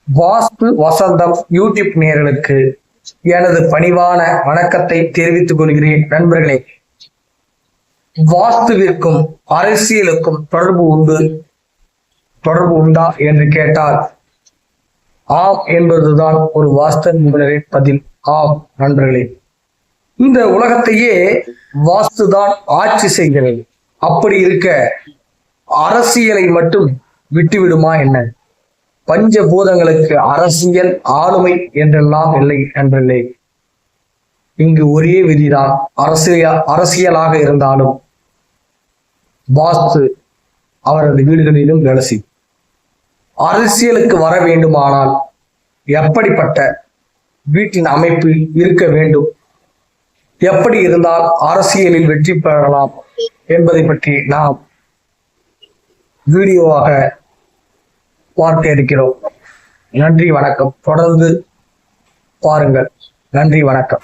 வாஸ்து வசந்தம் YouTube நேயர்களுக்கு எனது பணிவான வணக்கத்தை தெரிவித்துக் கொள்கிறேன். நண்பர்களே, வாஸ்துவிற்கும் அரசியலுக்கும் தொடர்பு உண்டா என்று கேட்டால் ஆம் என்பதுதான் ஒரு வாஸ்து நிபுணரின் பதில். ஆம் நண்பர்களே, இந்த உலகத்தையே வாஸ்துதான் ஆட்சி செய்கிறது. அப்படி இருக்க அரசியலை மட்டும் விட்டுவிடுமா என்ன? பஞ்சபூதங்களுக்கு அரசியல் ஆளுமை என்றெல்லாம் இல்லை நண்பர்களே. இங்கு ஒரே விதிதான். அரசியலாக இருந்தாலும் வாஸ்து அவரது வீடுகளிலும் வேலை செய்யும். அரசியலுக்கு வர வேண்டுமானால் எப்படிப்பட்ட வீட்டின் அமைப்பு இருக்க வேண்டும், எப்படி இருந்தால் அரசியலில் வெற்றி பெறலாம் என்பதை பற்றி நாம் வீடியோவாக பார்க்க இருக்கிறோம். நன்றி, வணக்கம். தொடர்ந்து பாருங்கள். நன்றி, வணக்கம்.